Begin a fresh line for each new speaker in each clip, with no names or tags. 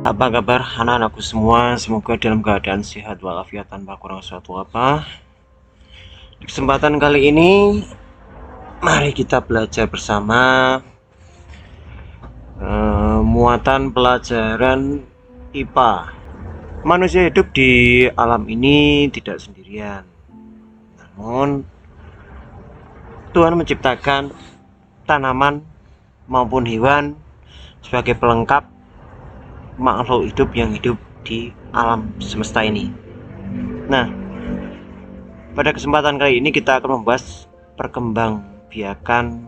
Apa kabar anak-anakku semua? Semoga dalam keadaan sehat walafiat tanpa kurang suatu apa. Di kesempatan kali ini, mari kita belajar bersama muatan pelajaran IPA. Manusia hidup di alam ini tidak sendirian. Namun, Tuhan menciptakan tanaman maupun hewan sebagai pelengkap makhluk hidup yang hidup di alam semesta ini. Nah, pada kesempatan kali ini kita akan membahas perkembangbiakan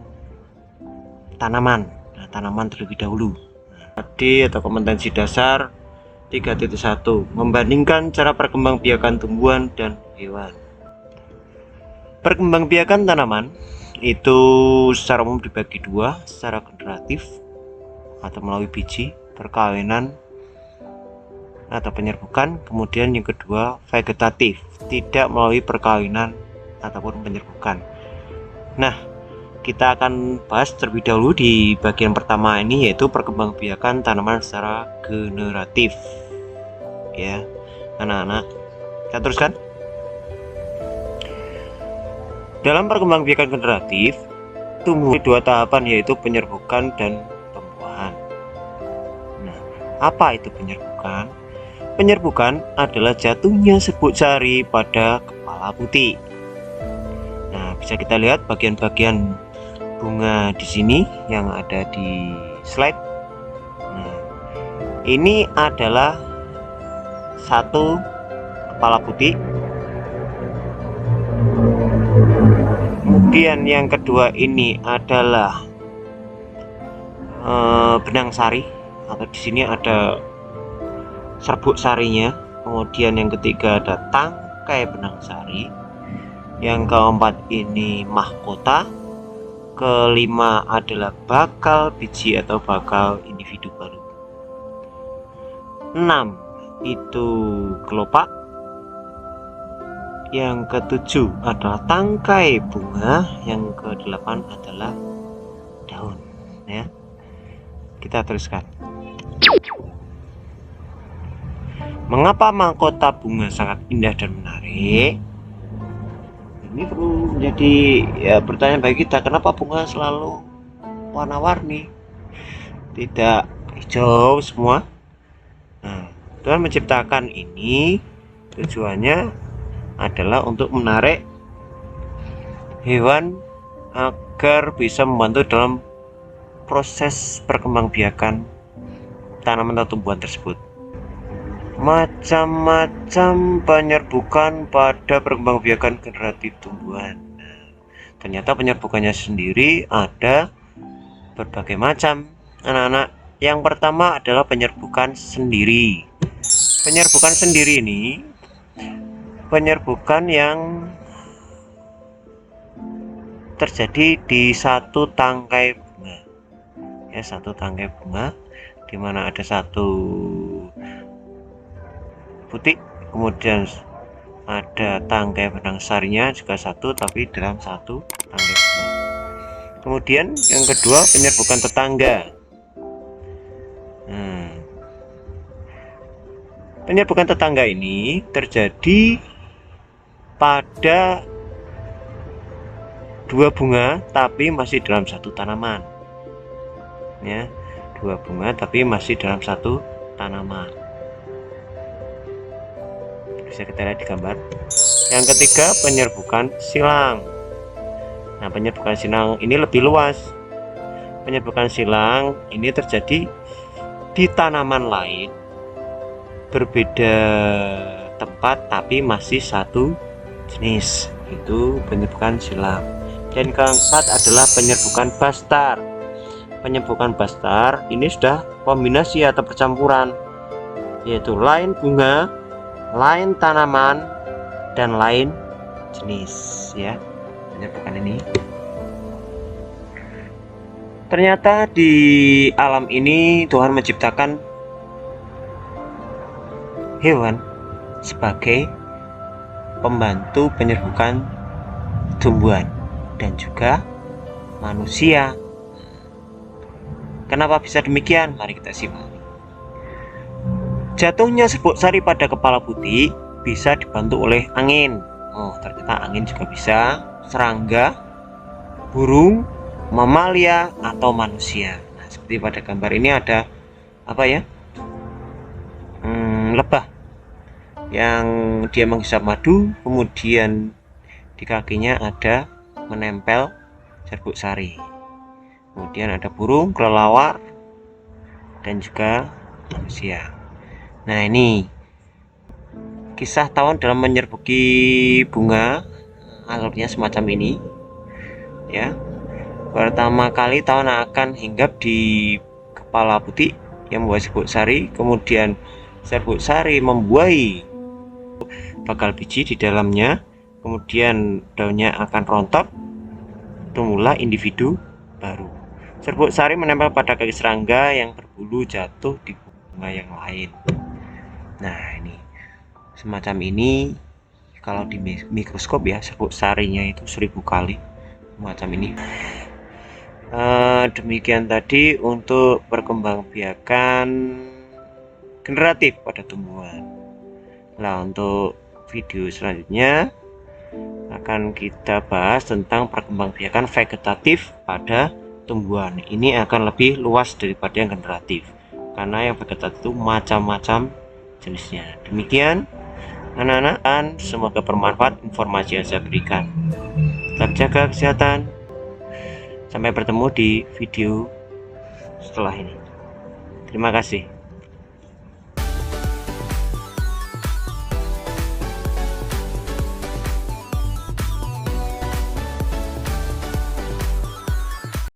tanaman. Tanaman terlebih dahulu. Tadi atau kompetensi dasar 3.1 membandingkan cara perkembangbiakan tumbuhan dan hewan. Perkembangbiakan tanaman itu secara umum dibagi dua, secara generatif atau melalui biji, perkawinan atau penyerbukan, kemudian yang kedua vegetatif, tidak melalui perkawinan ataupun penyerbukan. Nah, kita akan bahas terlebih dahulu di bagian pertama ini, yaitu perkembangbiakan tanaman secara generatif. Ya, anak-anak, kita teruskan. Dalam perkembangbiakan generatif, tumbuh dua tahapan, yaitu penyerbukan dan pembuahan. Nah, apa itu penyerbukan? Penyerbukan adalah jatuhnya serbuk sari pada kepala putih. Nah, bisa kita lihat bagian-bagian bunga di sini yang ada di slide. Nah, ini adalah satu kepala putih. Kemudian yang kedua ini adalah benang sari, atau di sini ada serbuk sarinya. Kemudian yang ketiga ada tangkai benang sari. Yang keempat ini mahkota. Kelima adalah bakal biji atau bakal individu baru. 6 itu kelopak. Yang ketujuh adalah tangkai bunga. Yang kedelapan adalah daun. Ya, kita teruskan. Mengapa mahkota bunga sangat indah dan menarik? Ini perlu menjadi pertanyaan bagi kita, kenapa bunga selalu warna-warni, tidak hijau semua? Nah, Tuhan menciptakan ini tujuannya adalah untuk menarik hewan agar bisa membantu dalam proses perkembangbiakan tanaman atau tumbuhan tersebut. Macam-macam penyerbukan pada perkembangbiakan generatif tumbuhan. Nah, ternyata penyerbukannya sendiri ada berbagai macam, anak-anak. Yang pertama adalah penyerbukan sendiri. Penyerbukan sendiri ini penyerbukan yang terjadi di satu tangkai bunga. Ya, satu tangkai bunga di mana ada satu putih, kemudian ada tangkai benang sarinya juga satu, tapi dalam satu tangkai bunga. Kemudian yang kedua penyerbukan tetangga. Penyerbukan tetangga ini terjadi pada dua bunga tapi masih dalam satu tanaman ya, dua bunga tapi masih dalam satu tanaman. Bisa kita lihat di gambar. Yang ketiga, penyerbukan silang. Nah, penyerbukan silang ini lebih luas. Penyerbukan silang ini terjadi di tanaman lain, berbeda tempat tapi masih satu jenis. Itu penyerbukan silang. Dan keempat adalah penyerbukan bastar. Penyerbukan bastar ini sudah kombinasi atau percampuran, yaitu lain bunga, lain tanaman, dan lain jenis ya. Penyerbukan ini ternyata di alam ini Tuhan menciptakan hewan sebagai pembantu penyerbukan tumbuhan dan juga manusia. Kenapa bisa demikian? Mari kita simak. Jatuhnya serbuk sari pada kepala putih bisa dibantu oleh angin. Oh, ternyata angin juga bisa, serangga, burung, mamalia, atau manusia. Nah, seperti pada gambar ini ada apa ya? Lebah yang dia menghisap madu, kemudian di kakinya ada menempel serbuk sari. Kemudian ada burung, kelelawar, dan juga manusia. Nah, ini kisah tawon dalam menyerbuki bunga, alurnya semacam ini ya. Pertama kali tawon akan hinggap di kepala putih yang membuat serbuk sari, kemudian serbuk sari membuahi bakal biji di dalamnya, kemudian daunnya akan rontok, tumbuhlah individu baru. Serbuk sari menempel pada kaki serangga yang berbulu jatuh di bunga yang lain. Nah, ini semacam ini. Kalau di mikroskop ya, serbuk sarinya itu 1000 kali semacam ini. Demikian tadi untuk perkembangbiakan generatif pada tumbuhan. Nah, untuk video selanjutnya akan kita bahas tentang perkembangbiakan vegetatif pada tumbuhan. Ini akan lebih luas daripada yang generatif, karena yang vegetatif itu macam-macam jenisnya. Demikian anak-anak, semoga bermanfaat informasi yang saya berikan. Tetap jaga kesehatan. Sampai bertemu di video setelah ini. Terima kasih.